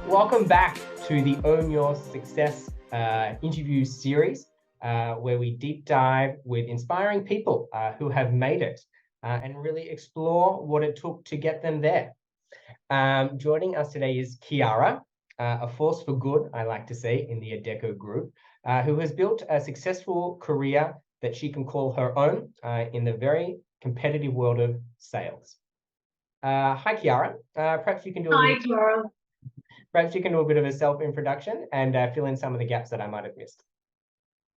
Welcome back to the Own Your Success interview series, where we deep dive with inspiring people who have made it and really explore what it took to get them there. Joining us today is Chiara, a force for good, I like to say, in the 𝐻𝐸𝐾𝐬 group, who has built a successful career that she can call her own in the very competitive world of sales. Hi, Chiara. Perhaps you can do a Hi, Laura. Perhaps you can do a bit of a self-introduction and fill in some of the gaps that I might have missed.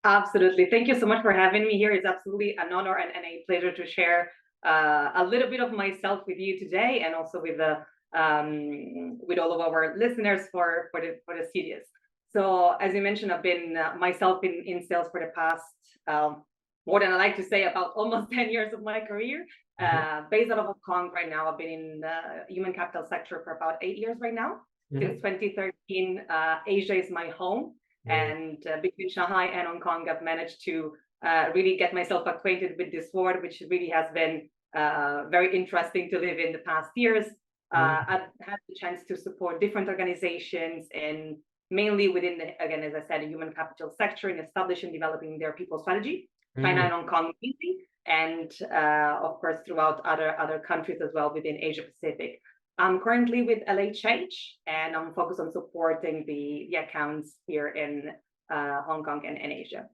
Absolutely. Thank you so much for having me here. It's absolutely an honor and a pleasure to share a little bit of myself with you today, and also with all of our listeners for the series. So, as you mentioned, I've been myself in sales for the past more than I like to say, about almost 10 years of my career. Based out of Hong Kong right now. I've been in the human capital sector for about 8 years right now. Since 2013, Asia is my home. And between Shanghai and Hong Kong, I've managed to really get myself acquainted with this world, which really has been very interesting to live in the past years. I've had the chance to support different organizations, and mainly within the, again, as I said, the human capital sector, in establishing and developing their people strategy, China and Hong Kong mainly, and of course throughout other countries as well within Asia Pacific. I'm currently with LHH, and I'm focused on supporting the accounts here in Hong Kong and Asia.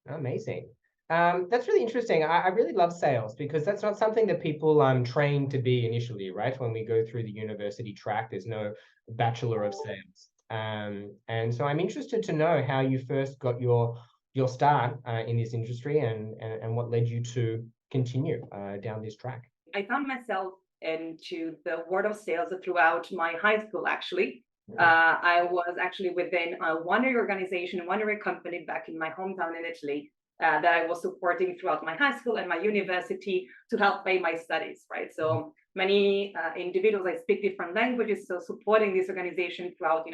Amazing. That's really interesting. I really love sales, because that's not something that people trained to be initially, right? When we go through the university track, there's no Bachelor of Sales. And so I'm interested to know how you first got your start in this industry, and what led you to continue down this track. I found myself into the world of sales throughout my high school, actually. I was actually within a one-year organization, a one-year company back in my hometown in Italy, that I was supporting throughout my high school and my university to help pay my studies, right? So many individuals, I speak different languages, so supporting this organization throughout,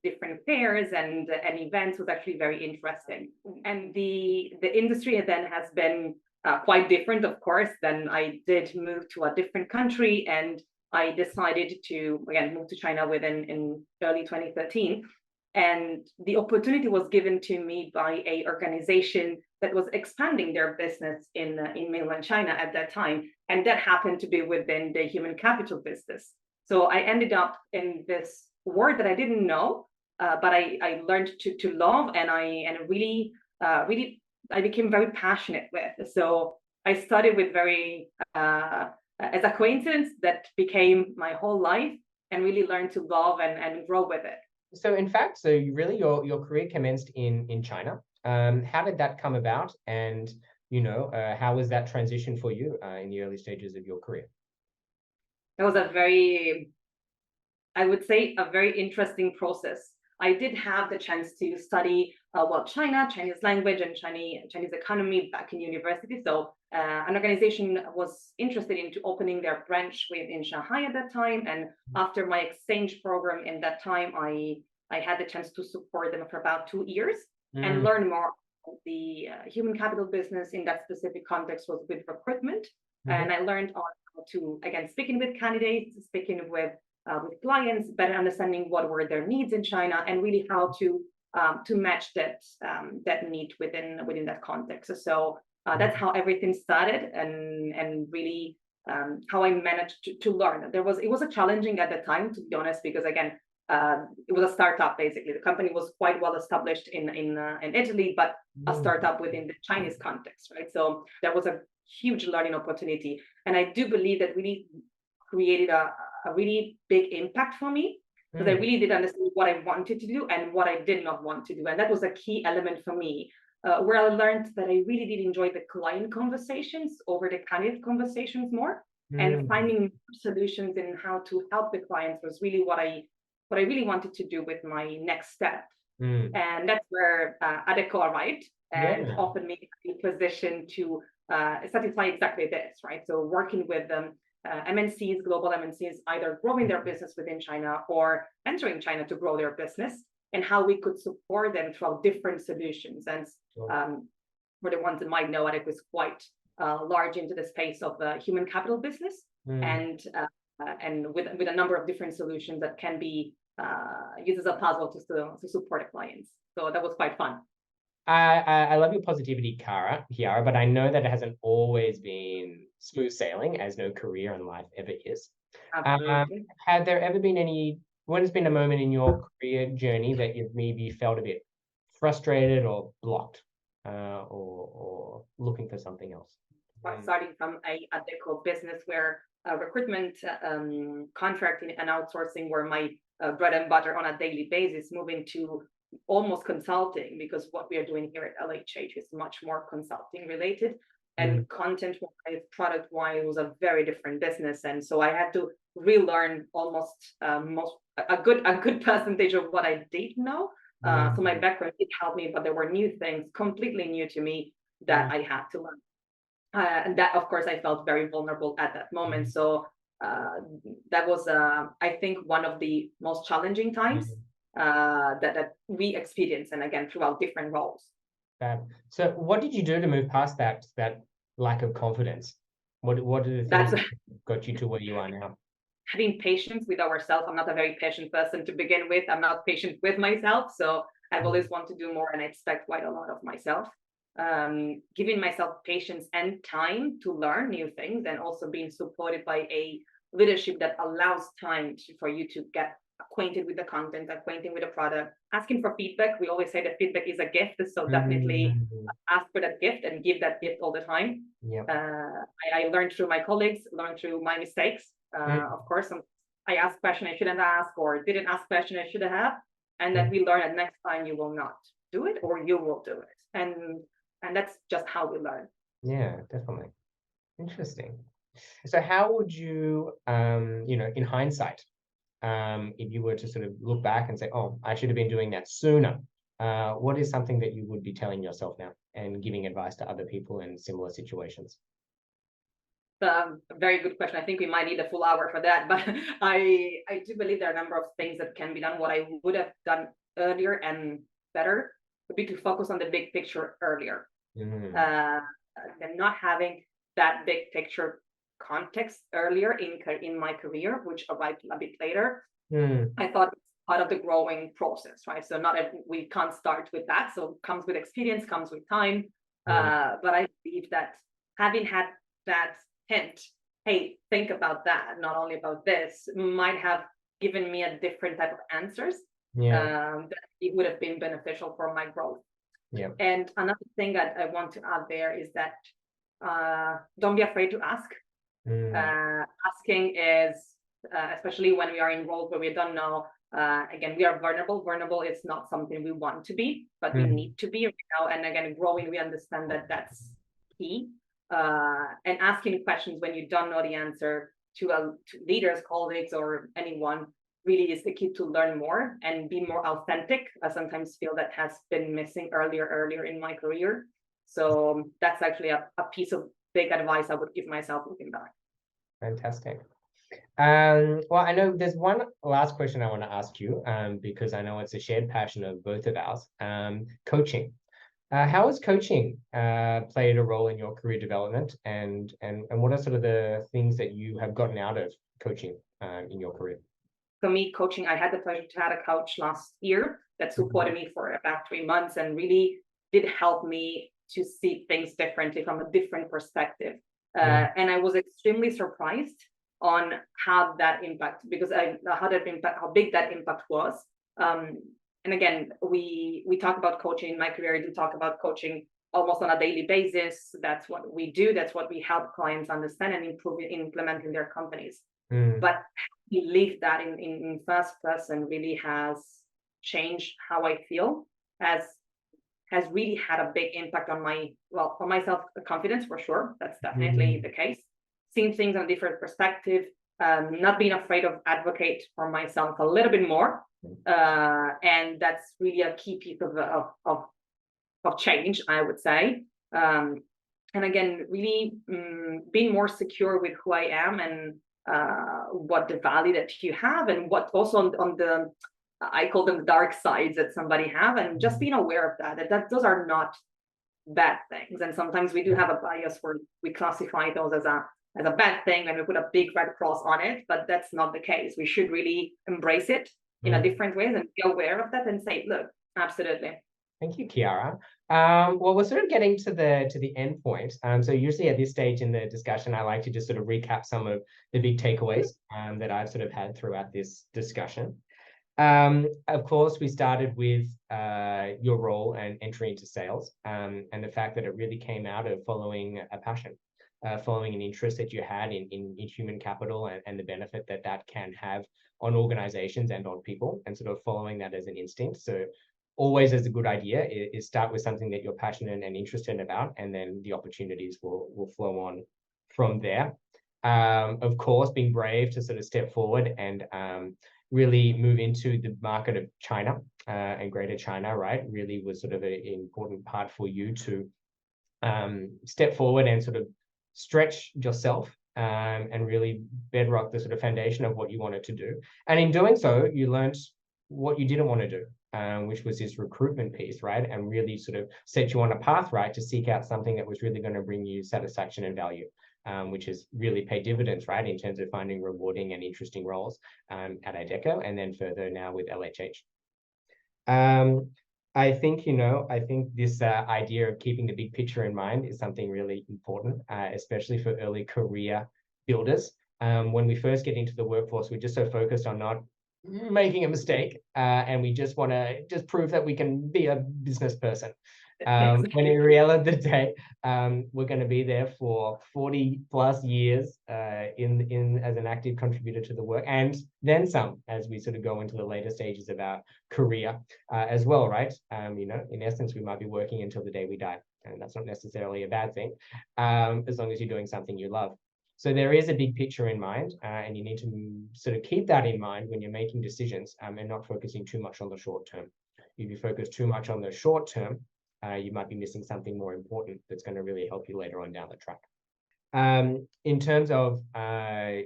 different fairs and events was actually very interesting. And the industry then has been quite different, of course. Then I did move to a different country, and I decided to, again, move to China in early 2013. And the opportunity was given to me by a organization that was expanding their business in mainland China at that time. And that happened to be within the human capital business. So I ended up in this world that I didn't know, but I learned to love, and I really became very passionate with. So I started with as a coincidence that became my whole life, and really learned to love and grow with it. So in fact, so you really your career commenced in China. How did that come about? And, how was that transition for you in the early stages of your career? That was I would say, a very interesting process. I did have the chance to study Chinese language and Chinese economy back in university. So an organization was interested into opening their branch in Shanghai at that time. And after my exchange program in that time, I had the chance to support them for about 2 years and learn more. The human capital business in that specific context was with recruitment. And I learned how to, again, speaking with candidates, speaking with clients, better understanding what were their needs in China, and really how to match that need within that context. So that's how everything started, and really how I managed to learn. It was a challenging at the time, to be honest, because again, it was a startup. Basically, the company was quite well established in Italy, but a startup within the Chinese context, right? So that was a huge learning opportunity, and I do believe that really created a really big impact for me, because I really did understand what I wanted to do and what I did not want to do. And that was a key element for me, where I learned that I really did enjoy the client conversations over the candidate conversations more, and finding solutions in how to help the clients was really what I really wanted to do with my next step. And that's where 𝐻𝐸𝐾𝐬 arrived and offered me a position to satisfy exactly this, right? So working with them, MNCs, global MNCs, either growing their business within China or entering China to grow their business, and how we could support them through different solutions. And for the ones that might know, it was quite large into the space of the human capital business, and with a number of different solutions that can be use as a puzzle to support the clients. So that was quite fun. I love your positivity, Chiara, but I know that it hasn't always been smooth sailing, as no career in life ever is. Absolutely. Had there ever been when has been a moment in your career journey that you've maybe felt a bit frustrated or blocked, or looking for something else? Starting from a ethical business where recruitment, contracting, and outsourcing were my bread and butter on a daily basis, moving to almost consulting, because what we are doing here at LHH is much more consulting related, and content-wise, product-wise, was a very different business, and so I had to relearn almost a good percentage of what I did know. So my background did help me, but there were new things, completely new to me, that I had to learn. And that, of course, I felt very vulnerable at that moment. So that was, I think, one of the most challenging times that we experienced, and again, throughout different roles. So what did you do to move past that lack of confidence? What are the things that got you to where you are now? Having patience with ourselves. I'm not a very patient person to begin with. I'm not patient with myself. So I've always wanted to do more, and I expect quite a lot of myself. Giving myself patience and time to learn new things, and also being supported by a leadership that allows time for you to get acquainted with the content, acquainted with the product, asking for feedback. We always say that feedback is a gift, so definitely ask for that gift and give that gift all the time. I learned through my colleagues, learned through my mistakes. Of course, I asked questions I shouldn't ask, or didn't ask questions I should have, and that we learn that next time you will not do it, or you will do it, and that's just how we learn. Yeah, definitely. Interesting. So how would you, in hindsight, if you were to sort of look back and say, oh, I should have been doing that sooner, what is something that you would be telling yourself now and giving advice to other people in similar situations? A very good question. I think we might need a full hour for that, but I do believe there are a number of things that can be done. What I would have done earlier and better would be to focus on the big picture earlier. And not having that big picture context earlier in my career, which arrived a bit later. I thought it's part of the growing process, right? So we can't start with that. So it comes with experience, comes with time. But I believe that having had that hint, hey, think about that, not only about this, might have given me a different type of answers. That it would have been beneficial for my growth. And another thing that I want to add there is that don't be afraid to ask. Asking is, especially when we are in roles where we don't know, again, we are vulnerable. Vulnerable is not something we want to be, but we need to be right now. And again, growing, we understand that that's key. And asking questions when you don't know the answer to leaders, colleagues, or anyone really is the key to learn more and be more authentic. I sometimes feel that has been missing earlier in my career. So that's actually a piece of big advice I would give myself looking back. Fantastic. Well, I know there's one last question I want to ask you, because I know it's a shared passion of both of ours. Coaching. How has coaching played a role in your career development, and what are sort of the things that you have gotten out of coaching in your career? For me, coaching, I had the pleasure to have a coach last year that supported me for about 3 months and really did help me to see things differently from a different perspective. And I was extremely surprised on how that impact, because how big that impact was. And again, we talk about coaching in my career. I do talk about coaching almost on a daily basis. That's what we do. That's what we help clients understand and improve in implementing their companies. But we live that in first person really has changed how I feel, has really had a big impact on my self-confidence, for sure. That's definitely the case. Seeing things on a different perspective, not being afraid of advocate for myself a little bit more. And that's really a key piece of change, I would say. And again, really being more secure with who I am and what the value that you have, and what also on the, I call them dark sides that somebody have, and just being aware of that those are not bad things. And sometimes we do have a bias where we classify those as a bad thing and we put a big red cross on it, but that's not the case. We should really embrace it in a different ways and be aware of that and say, look, absolutely. Thank you, Chiara. Well, we're sort of getting to the end point. So usually at this stage in the discussion, I like to just sort of recap some of the big takeaways that I've sort of had throughout this discussion. Of course, we started with your role and entry into sales, and the fact that it really came out of following a passion, following an interest that you had in human capital and the benefit that that can have on organizations and on people, and sort of following that as an instinct. So always as a good idea is start with something that you're passionate and interested about, and then the opportunities will flow on from there. Of course, being brave to sort of step forward and really move into the market of China and Greater China, right? Really was sort of an important part for you to step forward and sort of stretch yourself and really bedrock the sort of foundation of what you wanted to do. And in doing so, you learned what you didn't want to do, which was this recruitment piece, right? And really sort of set you on a path, right, to seek out something that was really going to bring you satisfaction and value, which has really paid dividends, right, in terms of finding rewarding and interesting roles at 𝐲𝐸𝐾𝐬, and then further now with LHH. I think, I think this idea of keeping the big picture in mind is something really important, especially for early career builders. When we first get into the workforce, we're just so focused on not making a mistake, and we just want to just prove that we can be a business person. When in reality of the day, we're going to be there for 40 plus years in as an active contributor to the work, and then some as we sort of go into the later stages of our career as well, right? In essence, we might be working until the day we die, and that's not necessarily a bad thing, as long as you're doing something you love. So there is a big picture in mind, and you need to sort of keep that in mind when you're making decisions, and not focusing too much on the short term. If you focus too much on the short term, you might be missing something more important that's going to really help you later on down the track. In terms of the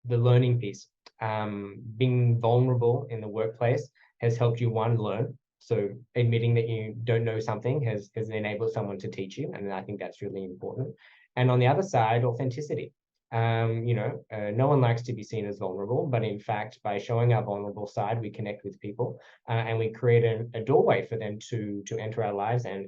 learning piece, being vulnerable in the workplace has helped you, one, learn. So admitting that you don't know something has enabled someone to teach you, and I think that's really important. And on the other side, authenticity. No one likes to be seen as vulnerable, but in fact, by showing our vulnerable side, we connect with people, and we create a doorway for them to enter our lives and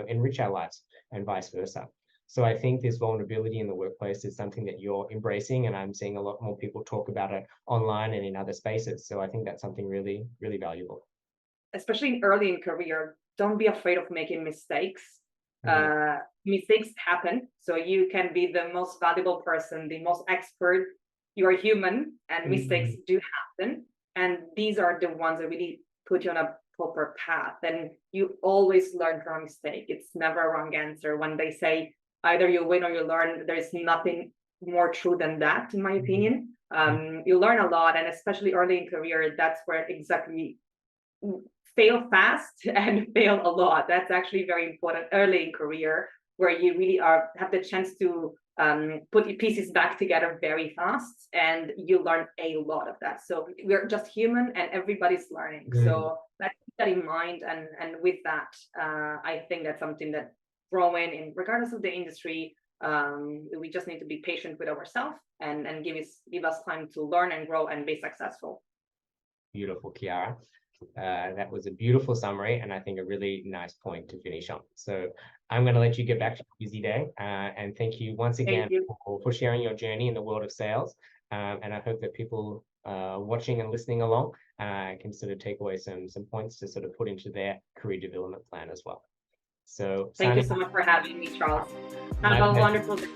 enrich our lives, and vice versa. So I think this vulnerability in the workplace is something that you're embracing, and I'm seeing a lot more people talk about it online and in other spaces. So I think that's something really, really valuable. Especially early in career, don't be afraid of making mistakes. Mistakes happen, so you can be the most valuable person, the most expert. You are human, and mistakes do happen, and these are the ones that really put you on a proper path. And you always learn from a mistake. It's never a wrong answer. When they say either you win or you learn, there's nothing more true than that, in my opinion. You learn a lot, and especially early in career, that's where exactly fail fast and fail a lot. That's actually very important early in career, where you really have the chance to put your pieces back together very fast, and you learn a lot of that. So we're just human, and everybody's learning. So let's keep that in mind. And with that, I think that's something that growing in, regardless of the industry, we just need to be patient with ourselves and give us time to learn and grow and be successful. Beautiful, Chiara. That was a beautiful summary, and I think a really nice point to finish on. So I'm going to let you get back to your busy day, and thank you once again for sharing your journey in the world of sales. And I hope that people watching and listening along can sort of take away some points to sort of put into their career development plan as well. So thank you so much for having me, Charles. Have a wonderful day.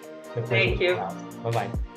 Thank you. Bye-bye.